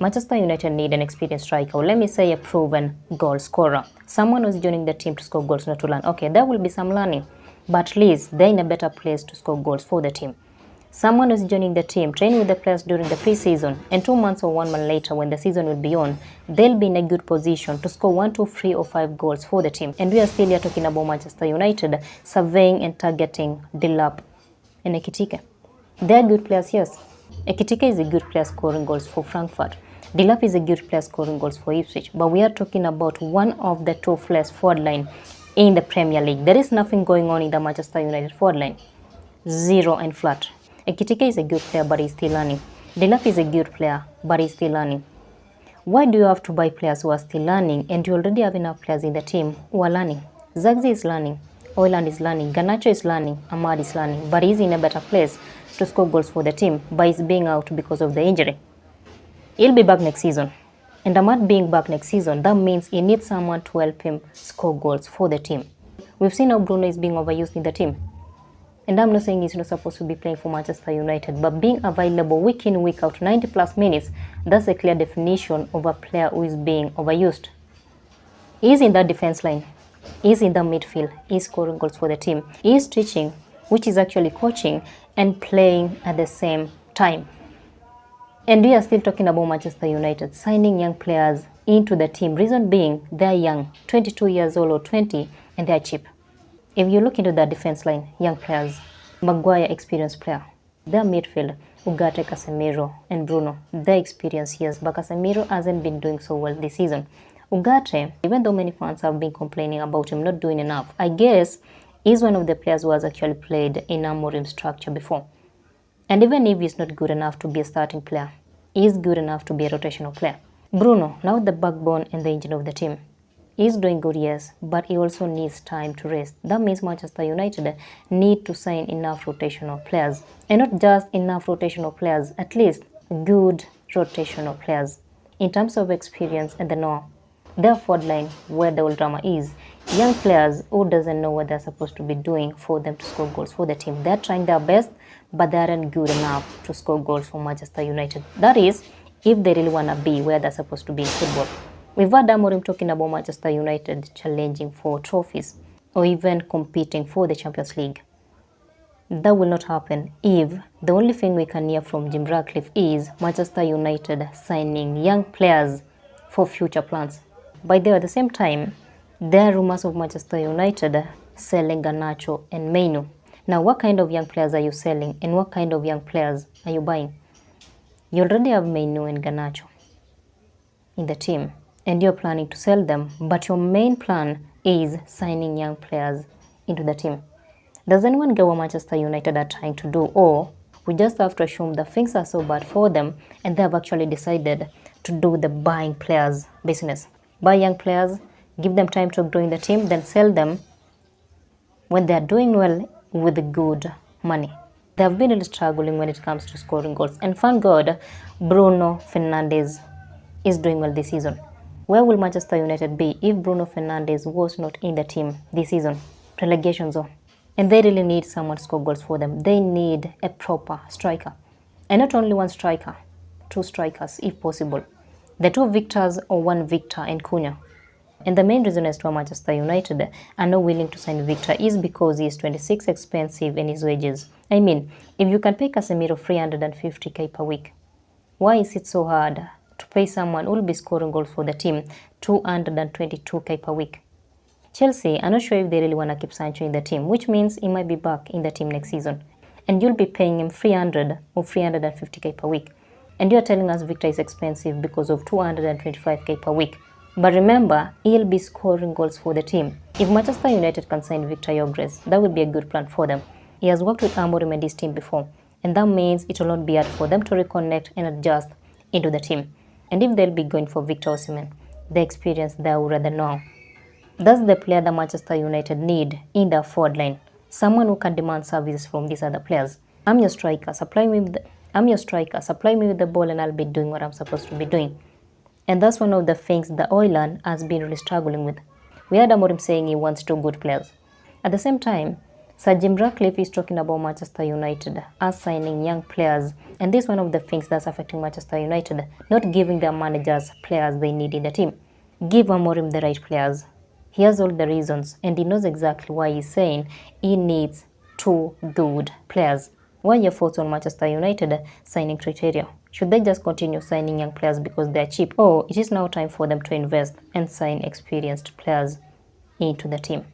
Manchester United need an experienced striker, or let me say a proven goal scorer. Someone who's joining the team to score goals, not to learn. Okay, there will be some learning, but at least they're in a better place to score goals for the team. Someone who's joining the team, training with the players during the pre-season, and 2 months or 1 month later when the season will be on, they'll be in a good position to score 1, 2, 3 or 5 goals for the team. And we are still here talking about Manchester United surveying and targeting Delap and Ekitike. They're good players, yes. Ekitike is a good player scoring goals for Frankfurt. Delap is a good player scoring goals for Ipswich. But we are talking about one of the top players forward line in the Premier League. There is nothing going on in the Manchester United forward line. Zero and flat. Ekitike is a good player, but he's still learning. Delap is a good player, but he's still learning. Why do you have to buy players who are still learning and you already have enough players in the team who are learning? Zagzi is learning. Oyland is learning. Garnacho is learning. Ahmad is learning. But he's in a better place to score goals for the team, but he's being out because of the injury. He'll be back next season. And Ahmad being back next season, that means he needs someone to help him score goals for the team. We've seen how Bruno is being overused in the team. And I'm not saying he's not supposed to be playing for Manchester United, but being available week in, week out, 90 plus minutes, that's a clear definition of a player who is being overused. He's in that defense line. He's in the midfield. He's scoring goals for the team. He's teaching, which is actually coaching and playing at the same time. And we are still talking about Manchester United signing young players into the team. Reason being, they're young, 22 years old or 20, and they're cheap. If you look into the defense line, young players, Maguire, experienced player. Their midfield, Ugarte, Casemiro, and Bruno, they're experienced, yes, but Casemiro hasn't been doing so well this season. Ugarte, even though many fans have been complaining about him not doing enough, I guess he's one of the players who has actually played in Amorim's structure before. And even if he's not good enough to be a starting player, he's good enough to be a rotational player. Bruno, now the backbone and the engine of the team. He's doing good, yes, but he also needs time to rest. That means Manchester United need to sign enough rotational players. And not just enough rotational players, at least good rotational players. In terms of experience and the know, their forward line, where the whole drama is, young players who doesn't know what they're supposed to be doing for them to score goals for the team. They're trying their best, but they aren't good enough to score goals for Manchester United. That is, if they really want to be where they're supposed to be in football. We've heard Amorim talking about Manchester United challenging for trophies or even competing for the Champions League. That will not happen if the only thing we can hear from Jim Ratcliffe is Manchester United signing young players for future plans. By the same time, there are rumors of Manchester United selling Garnacho and Mainu. Now, what kind of young players are you selling and what kind of young players are you buying? You already have Mainu and Garnacho in the team and you're planning to sell them, but your main plan is signing young players into the team. Does anyone get what Manchester United are trying to do, or we just have to assume that things are so bad for them and they have actually decided to do the buying players business? Buy young players, give them time to grow in the team, then sell them when they are doing well with good money. They have been really struggling when it comes to scoring goals, and thank God Bruno Fernandes is doing well this season. Where will Manchester United be if Bruno Fernandes was not in the team this season? Relegation zone. And they really need someone to score goals for them. They need a proper striker. And not only one striker, 2 strikers if possible. The 2 victors or 1 Victor and Cunha. And the main reason as to why Manchester United are not willing to sign Victor is because he is 26 expensive in his wages. I mean, if you can pay Casemiro 350k per week, why is it so hard to pay someone who will be scoring goals for the team 222k per week? Chelsea, I'm not sure if they really want to keep Sancho in the team, which means he might be back in the team next season. And you'll be paying him 300 or 350k per week. And you're telling us Victor is expensive because of 225k per week. But remember, he'll be scoring goals for the team. If Manchester United can sign Victor Gyökeres, that would be a good plan for them. He has worked with Amorim and his team before, and that means it will not be hard for them to reconnect and adjust into the team. And if they'll be going for Victor Osimhen, the experience they would rather know. That's the player that Manchester United need in their forward line. Someone who can demand services from these other players. I'm your striker, supply me with the ball and I'll be doing what I'm supposed to be doing. And that's one of the things that Oyland has been really struggling with. We had Amorim saying he wants 2 good players. At the same time, Sir Jim Ratcliffe is talking about Manchester United as signing young players, and this is one of the things that's affecting Manchester United, not giving their managers players they need in the team. Give Amorim the right players. He has all the reasons, and he knows exactly why he's saying he needs 2 good players. What are your thoughts on Manchester United signing criteria? Should they just continue signing young players because they're cheap, or it is now time for them to invest and sign experienced players into the team?